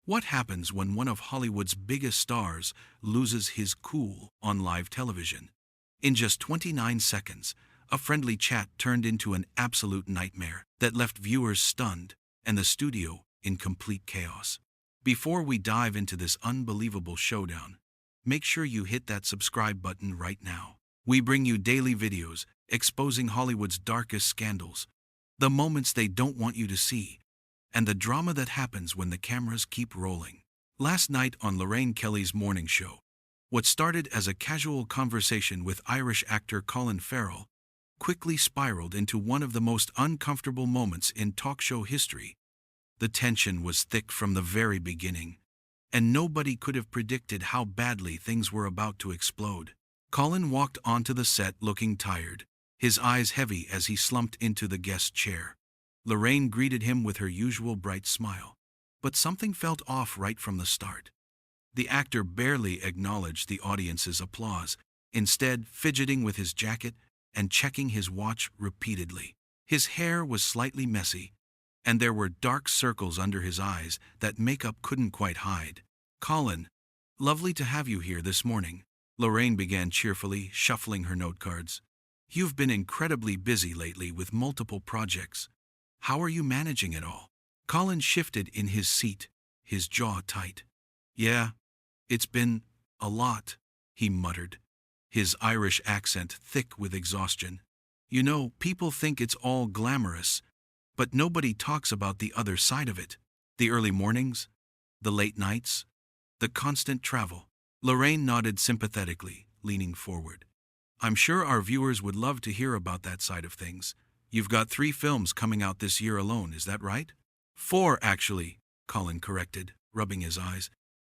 What happens when one of Hollywood's biggest stars loses his cool on live television? In just 29 seconds, a friendly chat turned into an absolute nightmare that left viewers stunned and the studio in complete chaos. Before we dive into this unbelievable showdown, make sure you hit that subscribe button right now. We bring you daily videos exposing Hollywood's darkest scandals, the moments they don't want you to see, and the drama that happens when the cameras keep rolling. Last night on Lorraine Kelly's morning show, what started as a casual conversation with Irish actor Colin Farrell quickly spiraled into one of the most uncomfortable moments in talk show history. The tension was thick from the very beginning, and nobody could have predicted how badly things were about to explode. Colin walked onto the set looking tired, his eyes heavy as he slumped into the guest chair. Lorraine greeted him with her usual bright smile, but something felt off right from the start. The actor barely acknowledged the audience's applause, instead fidgeting with his jacket and checking his watch repeatedly. His hair was slightly messy, and there were dark circles under his eyes that makeup couldn't quite hide. "Colin, lovely to have you here this morning," Lorraine began cheerfully, shuffling her note cards. "You've been incredibly busy lately with multiple projects. How are you managing it all?" Colin shifted in his seat, his jaw tight. "Yeah, it's been a lot," he muttered, his Irish accent thick with exhaustion. "You know, people think it's all glamorous, but nobody talks about the other side of it. The early mornings, the late nights, the constant travel." Lorraine nodded sympathetically, leaning forward. "I'm sure our viewers would love to hear about that side of things. You've got 3 films coming out this year alone, is that right?" "4, actually," Colin corrected, rubbing his eyes.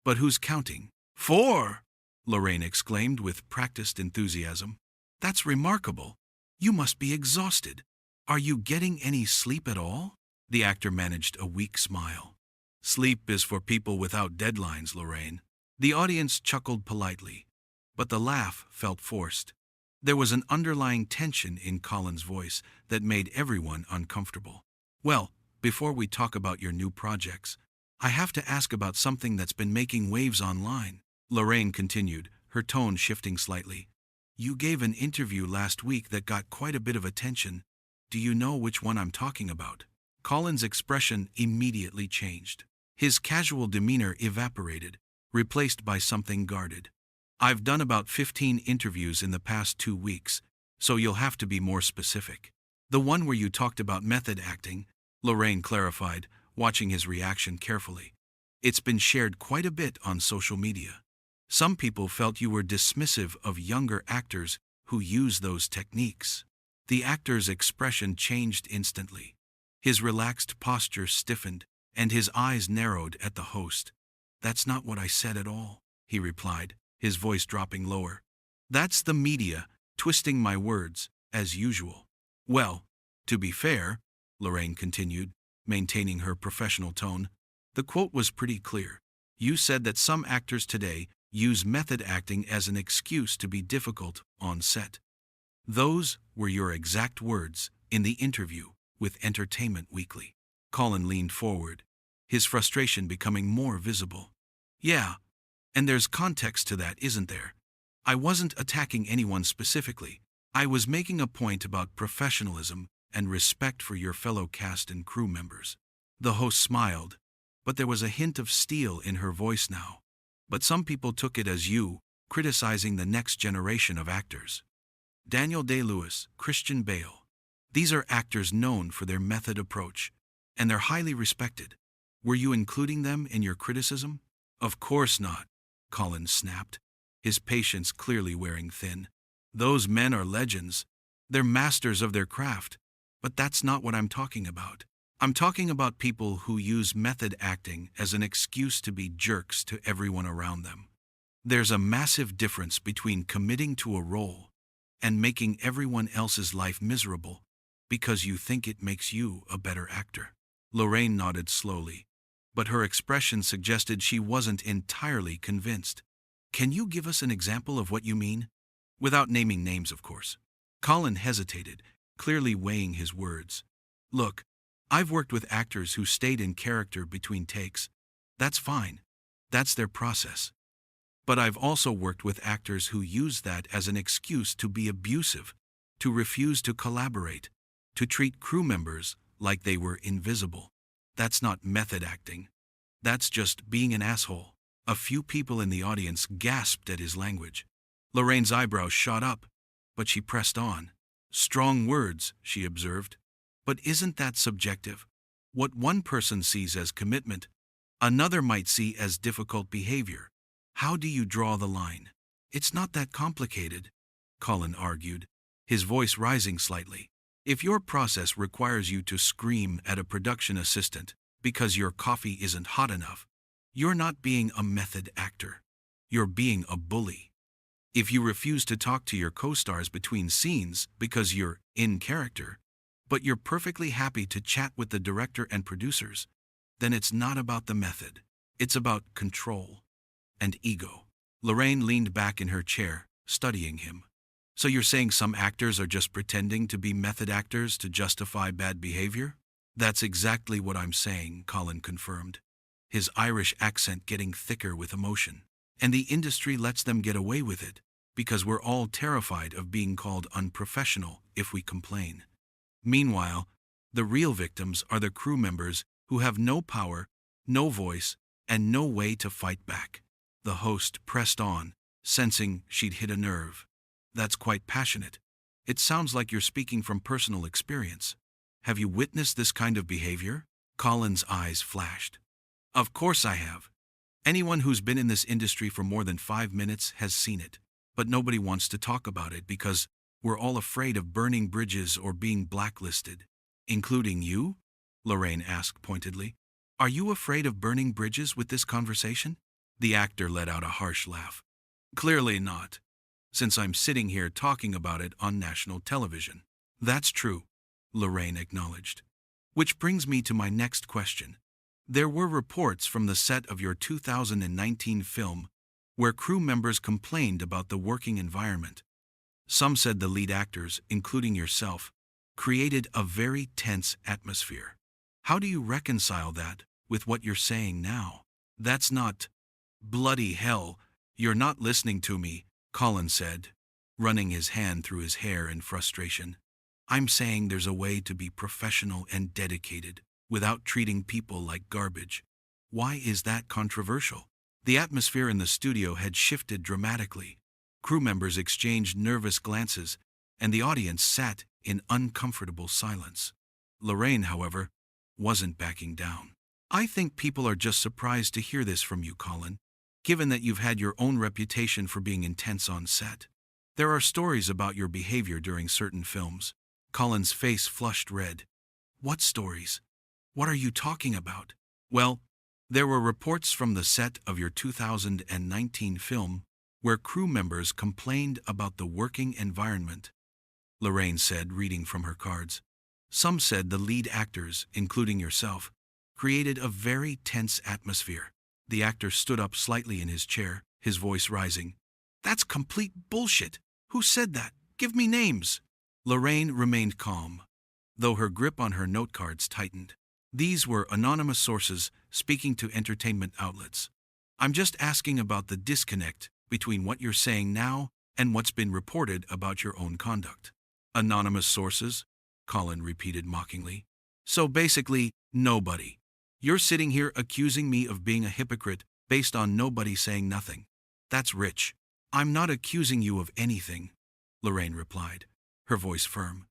"But who's counting?" "4!" Lorraine exclaimed with practiced enthusiasm. "That's remarkable. You must be exhausted. Are you getting any sleep at all?" The actor managed a weak smile. "Sleep is for people without deadlines, Lorraine." The audience chuckled politely, but the laugh felt forced. There was an underlying tension in Colin's voice that made everyone uncomfortable. "Well, before we talk about your new projects, I have to ask about something that's been making waves online," Lorraine continued, her tone shifting slightly. "You gave an interview last week that got quite a bit of attention. Do you know which one I'm talking about?" Colin's expression immediately changed. His casual demeanor evaporated, replaced by something guarded. "I've done about 15 interviews in the past 2 weeks, so you'll have to be more specific." "The one where you talked about method acting," Lorraine clarified, watching his reaction carefully. "It's been shared quite a bit on social media. Some people felt you were dismissive of younger actors who use those techniques." The actor's expression changed instantly. His relaxed posture stiffened, and his eyes narrowed at the host. "That's not what I said at all," he replied, his voice dropping lower. "That's the media twisting my words, as usual." "Well, to be fair," Lorraine continued, maintaining her professional tone, "the quote was pretty clear. You said that some actors today use method acting as an excuse to be difficult on set. Those were your exact words in the interview with Entertainment Weekly." Colin leaned forward, his frustration becoming more visible. "Yeah, and there's context to that, isn't there? I wasn't attacking anyone specifically. I was making a point about professionalism and respect for your fellow cast and crew members." The host smiled, but there was a hint of steel in her voice now. "But some people took it as you criticizing the next generation of actors. Daniel Day-Lewis, Christian Bale. These are actors known for their method approach, and they're highly respected. Were you including them in your criticism?" "Of course not," Colin snapped, his patience clearly wearing thin. "Those men are legends. They're masters of their craft. But that's not what I'm talking about. I'm talking about people who use method acting as an excuse to be jerks to everyone around them. There's a massive difference between committing to a role and making everyone else's life miserable because you think it makes you a better actor." Lorraine nodded slowly, but her expression suggested she wasn't entirely convinced. "Can you give us an example of what you mean? Without naming names, of course." Colin hesitated, clearly weighing his words. "Look, I've worked with actors who stayed in character between takes, That's fine. That's their process. But I've also worked with actors who use that as an excuse to be abusive, to refuse to collaborate, to treat crew members like they were invisible. That's not method acting. That's just being an asshole. A few people in the audience gasped at his language. Lorraine's eyebrows shot up, but she pressed on. Strong words, she observed. But isn't that subjective? What one person sees as commitment, another might see as difficult behavior. How do you draw the line? It's not that complicated, Colin argued, his voice rising slightly. If your process requires you to scream at a production assistant because your coffee isn't hot enough, you're not being a method actor. You're being a bully. If you refuse to talk to your co-stars between scenes because you're in character, but you're perfectly happy to chat with the director and producers, then it's not about the method. It's about control and ego. Lorraine leaned back in her chair, studying him. So you're saying some actors are just pretending to be method actors to justify bad behavior? That's exactly what I'm saying, Colin confirmed, his Irish accent getting thicker with emotion. And the industry lets them get away with it, because we're all terrified of being called unprofessional if we complain. Meanwhile, the real victims are the crew members who have no power, no voice, and no way to fight back. The host pressed on, sensing she'd hit a nerve. That's quite passionate. It sounds like you're speaking from personal experience. Have you witnessed this kind of behavior? Colin's eyes flashed. Of course I have. Anyone who's been in this industry for more than 5 minutes has seen it. But nobody wants to talk about it because we're all afraid of burning bridges or being blacklisted. Including you? Lorraine asked pointedly. Are you afraid of burning bridges with this conversation? The actor let out a harsh laugh. Clearly not, since I'm sitting here talking about it on national television. That's true, Lorraine acknowledged. Which brings me to my next question. There were reports from the set of your 2019 film where crew members complained about the working environment. Some said the lead actors, including yourself, created a very tense atmosphere. How do you reconcile that with what you're saying now? That's not... Bloody hell, you're not listening to me, Colin said, running his hand through his hair in frustration. I'm saying there's a way to be professional and dedicated without treating people like garbage. Why is that controversial? The atmosphere in the studio had shifted dramatically. Crew members exchanged nervous glances, and the audience sat in uncomfortable silence. Lorraine, however, wasn't backing down. I think people are just surprised to hear this from you, Colin, given that you've had your own reputation for being intense on set. There are stories about your behavior during certain films. Colin's face flushed red. What stories? What are you talking about? Well, there were reports from the set of your 2019 film where crew members complained about the working environment, Lorraine said, reading from her cards. Some said the lead actors, including yourself, created a very tense atmosphere. The actor stood up slightly in his chair, his voice rising. That's complete bullshit. Who said that? Give me names. Lorraine remained calm, though her grip on her note cards tightened. These were anonymous sources speaking to entertainment outlets. I'm just asking about the disconnect between what you're saying now and what's been reported about your own conduct. Anonymous sources? Colin repeated mockingly. So basically, nobody. You're sitting here accusing me of being a hypocrite based on nobody saying nothing. That's rich. I'm not accusing you of anything, Lorraine replied, her voice firm.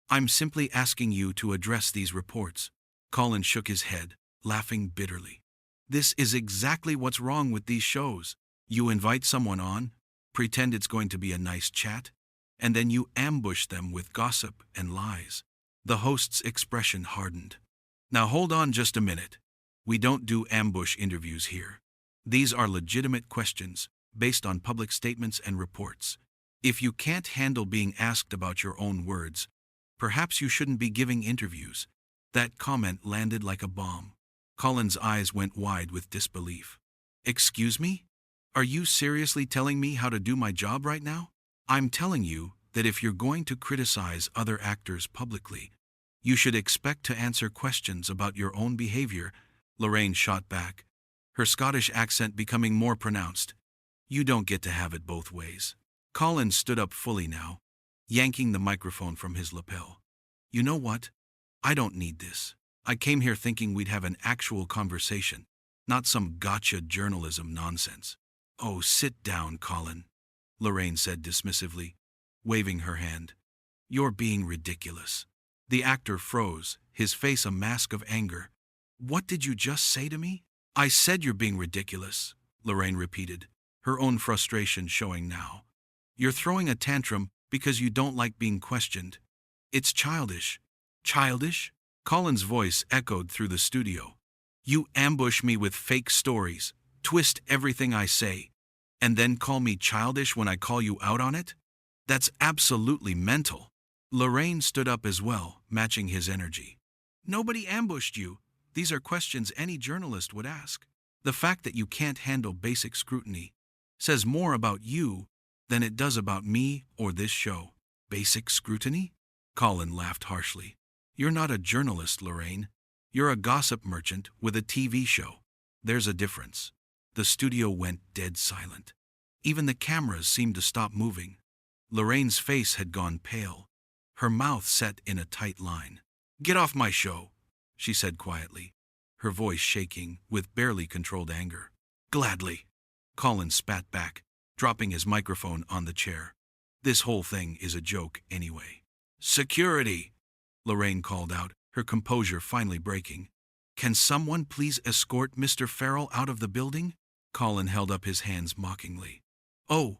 I'm simply asking you to address these reports. Colin shook his head, laughing bitterly. This is exactly what's wrong with these shows. You invite someone on, pretend it's going to be a nice chat, and then you ambush them with gossip and lies. The host's expression hardened. Now hold on just a minute. We don't do ambush interviews here. These are legitimate questions, based on public statements and reports. If you can't handle being asked about your own words, perhaps you shouldn't be giving interviews. That comment landed like a bomb. Colin's eyes went wide with disbelief. Excuse me? Are you seriously telling me how to do my job right now? I'm telling you that if you're going to criticize other actors publicly, you should expect to answer questions about your own behavior, Lorraine shot back, her Scottish accent becoming more pronounced. You don't get to have it both ways. Colin stood up fully now, yanking the microphone from his lapel. You know what? I don't need this. I came here thinking we'd have an actual conversation, not some gotcha journalism nonsense. Oh, sit down, Colin, Lorraine said dismissively, waving her hand. You're being ridiculous. The actor froze, his face a mask of anger. What did you just say to me? I said you're being ridiculous, Lorraine repeated, her own frustration showing now. You're throwing a tantrum because you don't like being questioned. It's childish. Childish? Colin's voice echoed through the studio. You ambush me with fake stories, twist everything I say, and then call me childish when I call you out on it? That's absolutely mental. Lorraine stood up as well, matching his energy. Nobody ambushed you. These are questions any journalist would ask. The fact that you can't handle basic scrutiny says more about you than it does about me or this show. Basic scrutiny? Colin laughed harshly. You're not a journalist, Lorraine. You're a gossip merchant with a TV show. There's a difference. The studio went dead silent. Even the cameras seemed to stop moving. Lorraine's face had gone pale, her mouth set in a tight line. Get off my show, she said quietly, her voice shaking with barely controlled anger. Gladly, Colin spat back, dropping his microphone on the chair. This whole thing is a joke anyway. Security, Lorraine called out, her composure finally breaking. Can someone please escort Mr. Farrell out of the building? Colin held up his hands mockingly. Oh,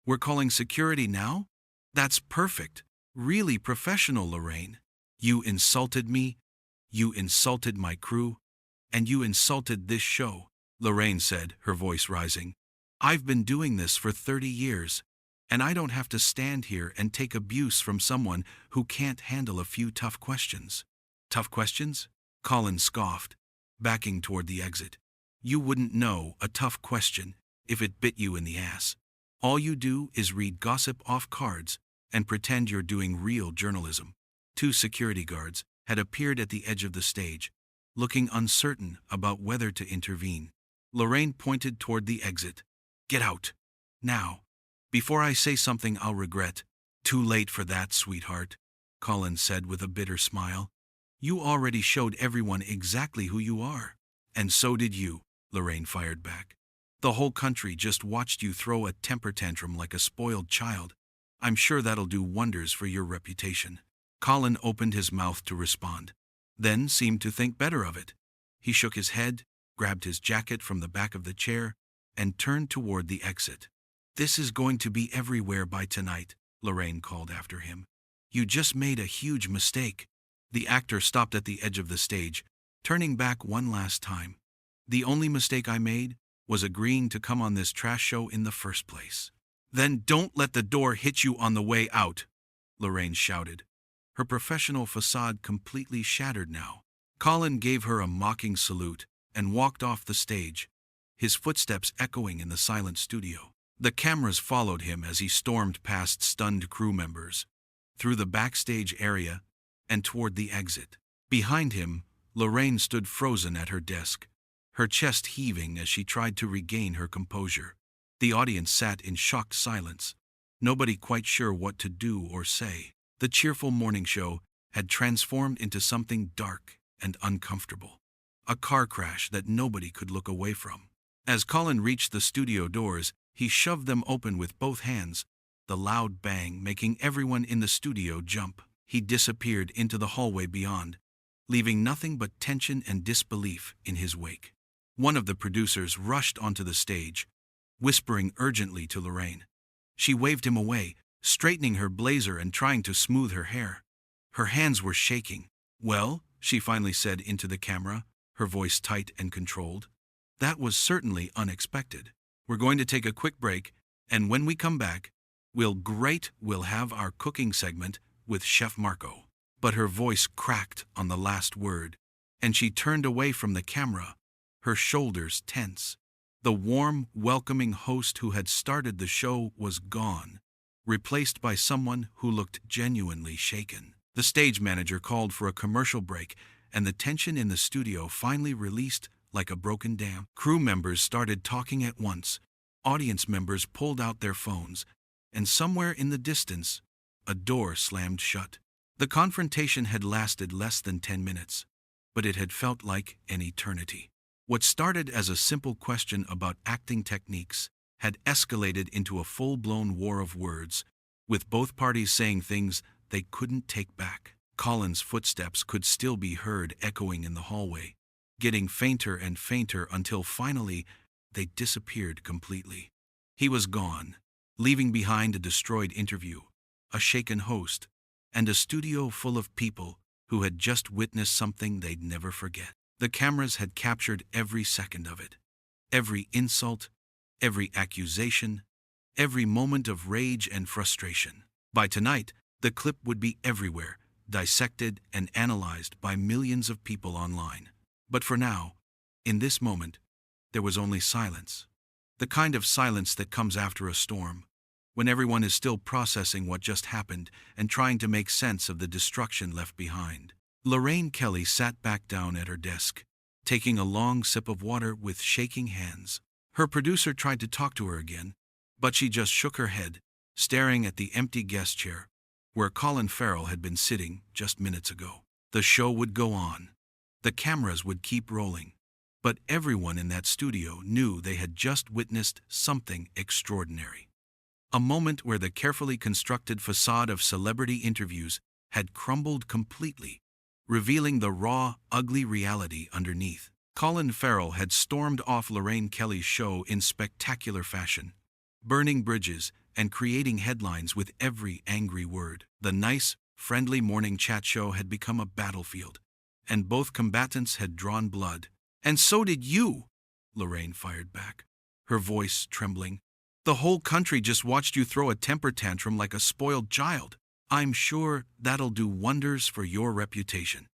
we're calling security now? That's perfect. Really professional, Lorraine. You insulted me, you insulted my crew, and you insulted this show, Lorraine said, her voice rising. I've been doing this for 30 years, and I don't have to stand here and take abuse from someone who can't handle a few tough questions. Tough questions? Colin scoffed, backing toward the exit. You wouldn't know a tough question if it bit you in the ass. All you do is read gossip off cards and pretend you're doing real journalism. 2 security guards had appeared at the edge of the stage, looking uncertain about whether to intervene. Lorraine pointed toward the exit. Get out. Now. Before I say something I'll regret. Too late for that, sweetheart, Colin said with a bitter smile. You already showed everyone exactly who you are. And so did you, Lorraine fired back. The whole country just watched you throw a temper tantrum like a spoiled child. I'm sure that'll do wonders for your reputation. Colin opened his mouth to respond, then seemed to think better of it. He shook his head, grabbed his jacket from the back of the chair, and turned toward the exit. This is going to be everywhere by tonight, Lorraine called after him. You just made a huge mistake. The actor stopped at the edge of the stage, turning back one last time. The only mistake I made was agreeing to come on this trash show in the first place. Then don't let the door hit you on the way out, Lorraine shouted, her professional facade completely shattered now. Colin gave her a mocking salute and walked off the stage, his footsteps echoing in the silent studio. The cameras followed him as he stormed past stunned crew members, through the backstage area, and toward the exit. Behind him, Lorraine stood frozen at her desk, her chest heaving as she tried to regain her composure. The audience sat in shocked silence, nobody quite sure what to do or say. The cheerful morning show had transformed into something dark and uncomfortable, a car crash that nobody could look away from. As Colin reached the studio doors, he shoved them open with both hands, the loud bang making everyone in the studio jump. He disappeared into the hallway beyond, leaving nothing but tension and disbelief in his wake. One of the producers rushed onto the stage, whispering urgently to Lorraine. She waved him away, straightening her blazer and trying to smooth her hair. Her hands were shaking. Well, she finally said into the camera, her voice tight and controlled. That was certainly unexpected. We're going to take a quick break, and when we come back, we'll have our cooking segment with Chef Marco. But her voice cracked on the last word, and she turned away from the camera, her shoulders tense. The warm, welcoming host who had started the show was gone, replaced by someone who looked genuinely shaken. The stage manager called for a commercial break, and the tension in the studio finally released like a broken dam. Crew members started talking at once. Audience members pulled out their phones, and somewhere in the distance, a door slammed shut. The confrontation had lasted less than 10 minutes, but it had felt like an eternity. What started as a simple question about acting techniques had escalated into a full-blown war of words, with both parties saying things they couldn't take back. Colin's footsteps could still be heard echoing in the hallway, getting fainter and fainter until finally they disappeared completely. He was gone, leaving behind a destroyed interview, a shaken host, and a studio full of people who had just witnessed something they'd never forget. The cameras had captured every second of it. Every insult, every accusation, every moment of rage and frustration. By tonight, the clip would be everywhere, dissected and analyzed by millions of people online. But for now, in this moment, there was only silence. The kind of silence that comes after a storm, when everyone is still processing what just happened and trying to make sense of the destruction left behind. Lorraine Kelly sat back down at her desk, taking a long sip of water with shaking hands. Her producer tried to talk to her again, but she just shook her head, staring at the empty guest chair, where Colin Farrell had been sitting just minutes ago. The show would go on. The cameras would keep rolling. But everyone in that studio knew they had just witnessed something extraordinary. A moment where the carefully constructed facade of celebrity interviews had crumbled completely, revealing the raw, ugly reality underneath. Colin Farrell had stormed off Lorraine Kelly's show in spectacular fashion, burning bridges and creating headlines with every angry word. The nice, friendly morning chat show had become a battlefield, and both combatants had drawn blood. "And so did you," Lorraine fired back, her voice trembling. "The whole country just watched you throw a temper tantrum like a spoiled child. I'm sure that'll do wonders for your reputation.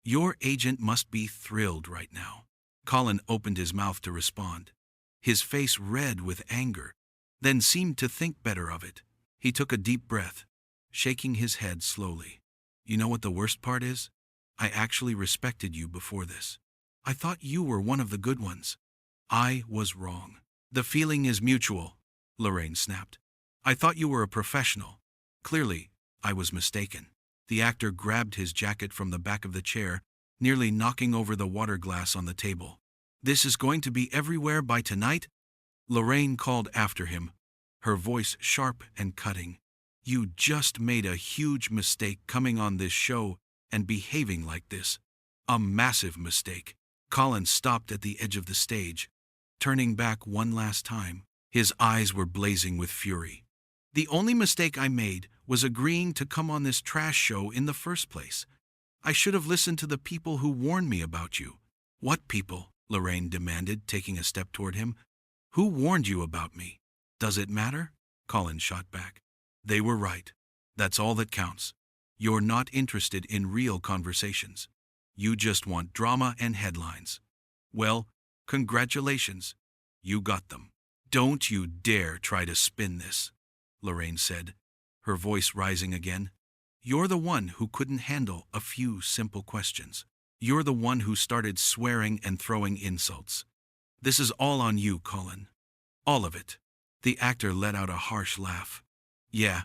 Your agent must be thrilled right now." Colin opened his mouth to respond, his face red with anger, then seemed to think better of it. He took a deep breath, shaking his head slowly. "You know what the worst part is? I actually respected you before this. I thought you were one of the good ones. I was wrong." "The feeling is mutual," Lorraine snapped. "I thought you were a professional. Clearly, I was mistaken." The actor grabbed his jacket from the back of the chair, nearly knocking over the water glass on the table. "This is going to be everywhere by tonight?" Lorraine called after him, her voice sharp and cutting. "You just made a huge mistake coming on this show and behaving like this. A massive mistake." Colin stopped at the edge of the stage, turning back one last time. His eyes were blazing with fury. "The only mistake I made was agreeing to come on this trash show in the first place. I should have listened to the people who warned me about you." "What people?" Lorraine demanded, taking a step toward him. "Who warned you about me?" "Does it matter?" Colin shot back. "They were right. That's all that counts. You're not interested in real conversations. You just want drama and headlines. Well, congratulations. You got them." "Don't you dare try to spin this," Lorraine said, her voice rising again. "You're the one who couldn't handle a few simple questions. You're the one who started swearing and throwing insults. This is all on you, Colin. All of it." The actor let out a harsh laugh. "Yeah,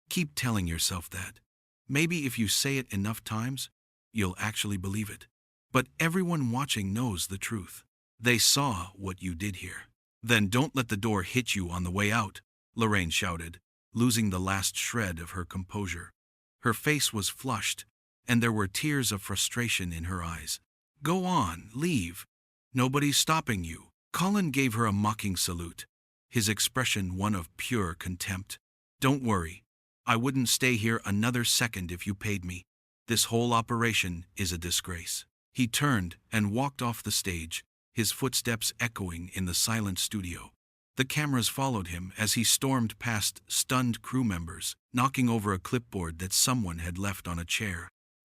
keep telling yourself that. Maybe if you say it enough times, you'll actually believe it. But everyone watching knows the truth. They saw what you did here." "Then don't let the door hit you on the way out," Lorraine shouted, losing the last shred of her composure. Her face was flushed, and there were tears of frustration in her eyes. "Go on, leave. Nobody's stopping you." Colin gave her a mocking salute, his expression one of pure contempt. "Don't worry. I wouldn't stay here another second if you paid me. This whole operation is a disgrace." He turned and walked off the stage, his footsteps echoing in the silent studio. The cameras followed him as he stormed past stunned crew members, knocking over a clipboard that someone had left on a chair.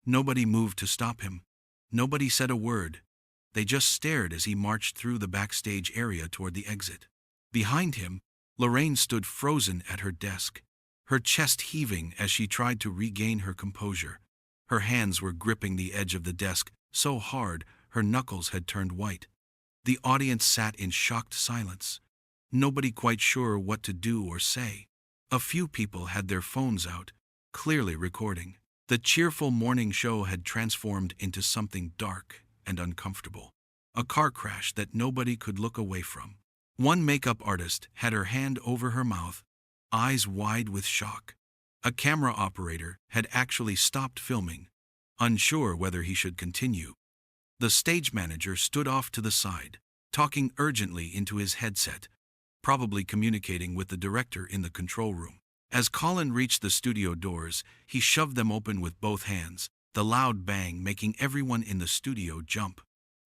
Nobody moved to stop him. Nobody said a word. They just stared as he marched through the backstage area toward the exit. Behind him, Lorraine stood frozen at her desk, her chest heaving as she tried to regain her composure. Her hands were gripping the edge of the desk so hard her knuckles had turned white. The audience sat in shocked silence, nobody quite sure what to do or say. A few people had their phones out, clearly recording. The cheerful morning show had transformed into something dark and uncomfortable. A car crash that nobody could look away from. One makeup artist had her hand over her mouth, eyes wide with shock. A camera operator had actually stopped filming, unsure whether he should continue. The stage manager stood off to the side, talking urgently into his headset, probably communicating with the director in the control room. As Colin reached the studio doors, he shoved them open with both hands, the loud bang making everyone in the studio jump.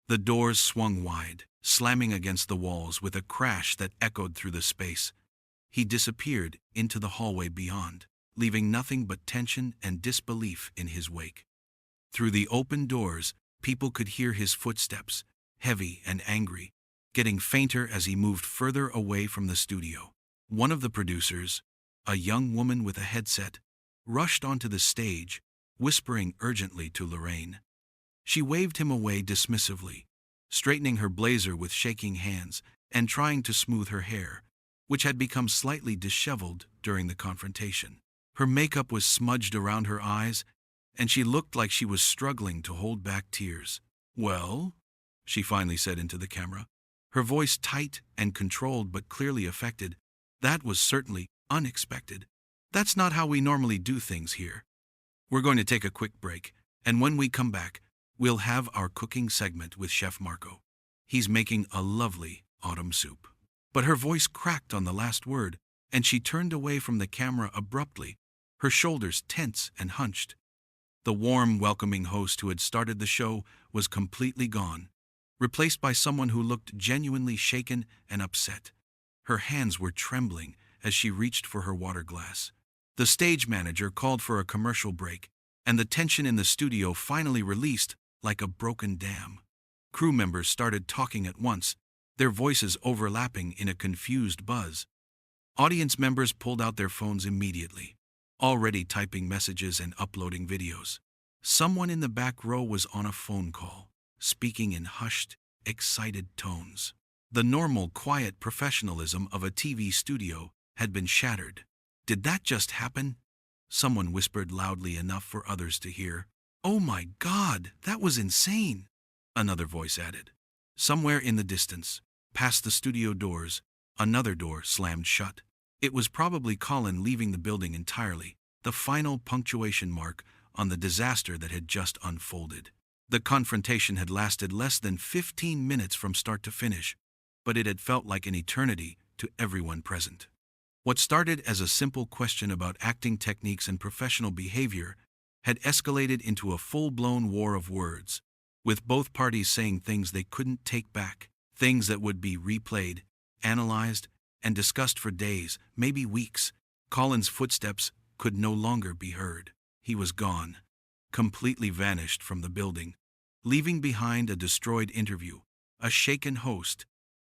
The doors swung wide, slamming against the walls with a crash that echoed through the space. He disappeared into the hallway beyond, leaving nothing but tension and disbelief in his wake. Through the open doors, people could hear his footsteps, heavy and angry, getting fainter as he moved further away from the studio. One of the producers, a young woman with a headset, rushed onto the stage, whispering urgently to Lorraine. She waved him away dismissively, straightening her blazer with shaking hands and trying to smooth her hair, which had become slightly disheveled during the confrontation. Her makeup was smudged around her eyes, and she looked like she was struggling to hold back tears. "Well?" she finally said into the camera, her voice tight and controlled but clearly affected. "That was certainly unexpected. That's not how we normally do things here. We're going to take a quick break, and when we come back, we'll have our cooking segment with Chef Marco. He's making a lovely autumn soup." But her voice cracked on the last word, and she turned away from the camera abruptly, her shoulders tense and hunched. The warm, welcoming host who had started the show was completely gone, replaced by someone who looked genuinely shaken and upset. Her hands were trembling as she reached for her water glass. The stage manager called for a commercial break, and the tension in the studio finally released like a broken dam. Crew members started talking at once, their voices overlapping in a confused buzz. Audience members pulled out their phones immediately, already typing messages and uploading videos. Someone in the back row was on a phone call, speaking in hushed, excited tones. The normal, quiet professionalism of a TV studio had been shattered. "Did that just happen?" someone whispered loudly enough for others to hear. "Oh my God, that was insane," another voice added. Somewhere in the distance, past the studio doors, another door slammed shut. It was probably Colin leaving the building entirely, the final punctuation mark on the disaster that had just unfolded. The confrontation had lasted less than 15 minutes from start to finish, but it had felt like an eternity to everyone present. What started as a simple question about acting techniques and professional behavior had escalated into a full-blown war of words, with both parties saying things they couldn't take back, things that would be replayed, analyzed, and discussed for days, maybe weeks. Colin's footsteps could no longer be heard. He was gone, completely vanished from the building, leaving behind a destroyed interview, a shaken host,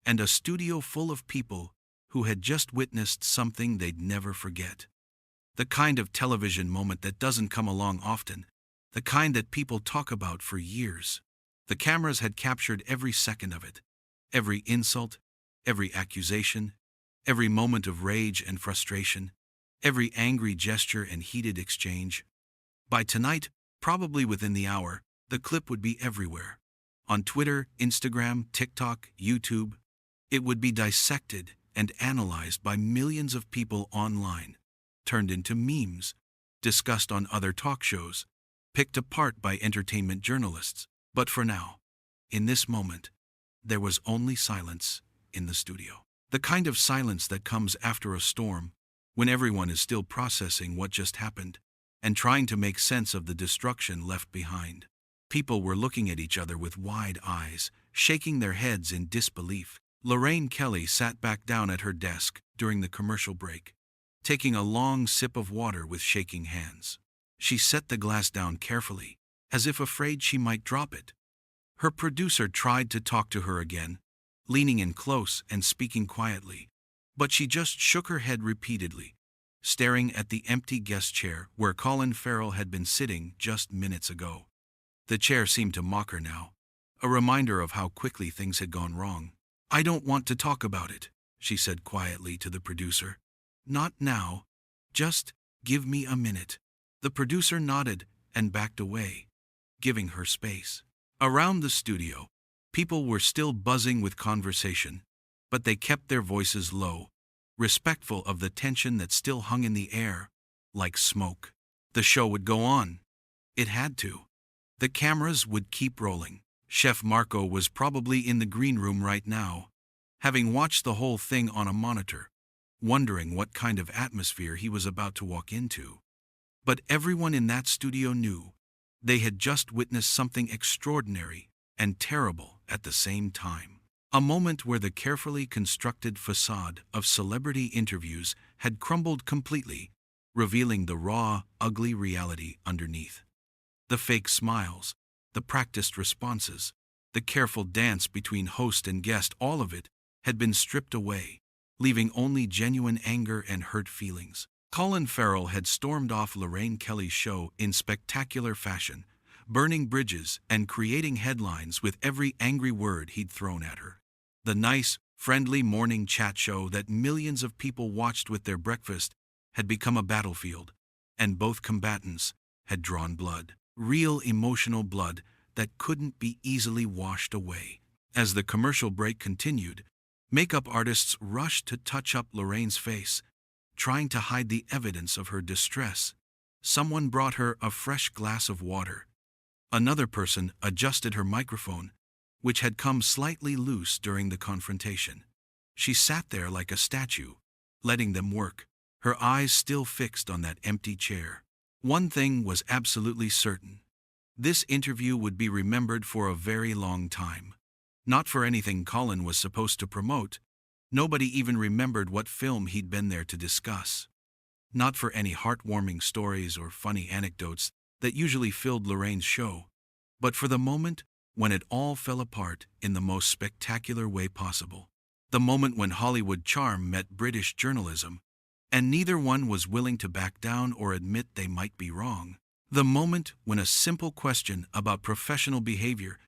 and a studio full of people who had just witnessed something they'd never forget. The kind of television moment that doesn't come along often, the kind that people talk about for years. The cameras had captured every second of it, every insult, every accusation, every moment of rage and frustration, every angry gesture and heated exchange. By tonight, probably within the hour, the clip would be everywhere. On Twitter, Instagram, TikTok, YouTube. It would be dissected and analyzed by millions of people online, turned into memes, discussed on other talk shows, picked apart by entertainment journalists. But for now, in this moment, there was only silence in the studio. The kind of silence that comes after a storm, when everyone is still processing what just happened and trying to make sense of the destruction left behind. People were looking at each other with wide eyes, shaking their heads in disbelief. Lorraine Kelly sat back down at her desk during the commercial break, taking a long sip of water with shaking hands. She set the glass down carefully, as if afraid she might drop it. Her producer tried to talk to her again, leaning in close and speaking quietly, but she just shook her head repeatedly, staring at the empty guest chair where Colin Farrell had been sitting just minutes ago. The chair seemed to mock her now, a reminder of how quickly things had gone wrong. "I don't want to talk about it," she said quietly to the producer. "Not now. Just give me a minute." The producer nodded and backed away, giving her space. Around the studio, people were still buzzing with conversation, but they kept their voices low, respectful of the tension that still hung in the air, like smoke. The show would go on. It had to. The cameras would keep rolling. Chef Marco was probably in the green room right now, having watched the whole thing on a monitor, wondering what kind of atmosphere he was about to walk into. But everyone in that studio knew they had just witnessed something extraordinary and terrible at the same time. A moment where the carefully constructed facade of celebrity interviews had crumbled completely, revealing the raw, ugly reality underneath. The fake smiles, the practiced responses, the careful dance between host and guest, all of it had been stripped away, leaving only genuine anger and hurt feelings. Colin Farrell had stormed off Lorraine Kelly's show in spectacular fashion, burning bridges and creating headlines with every angry word he'd thrown at her. The nice, friendly morning chat show that millions of people watched with their breakfast had become a battlefield, and both combatants had drawn blood. Real emotional blood that couldn't be easily washed away. As the commercial break continued, makeup artists rushed to touch up Lorraine's face, trying to hide the evidence of her distress. Someone brought her a fresh glass of water. Another person adjusted her microphone, which had come slightly loose during the confrontation. She sat there like a statue, letting them work, her eyes still fixed on that empty chair. One thing was absolutely certain. This interview would be remembered for a very long time. Not for anything Colin was supposed to promote. Nobody even remembered what film he'd been there to discuss. Not for any heartwarming stories or funny anecdotes that usually filled Lorraine's show, but for the moment when it all fell apart in the most spectacular way possible. The moment when Hollywood charm met British journalism, and neither one was willing to back down or admit they might be wrong. The moment when a simple question about professional behavior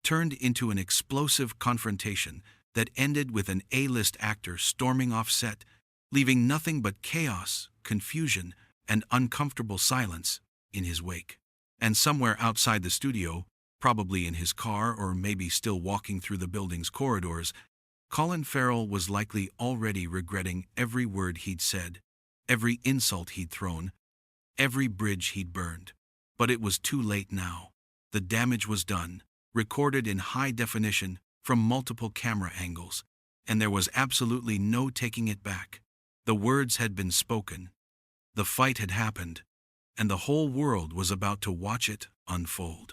turned into an explosive confrontation that ended with an A-list actor storming off set, leaving nothing but chaos, confusion, and uncomfortable silence in his wake. And somewhere outside the studio, probably in his car or maybe still walking through the building's corridors, Colin Farrell was likely already regretting every word he'd said, every insult he'd thrown, every bridge he'd burned. But it was too late now. The damage was done, recorded in high definition from multiple camera angles, and there was absolutely no taking it back. The words had been spoken, the fight had happened, and the whole world was about to watch it unfold.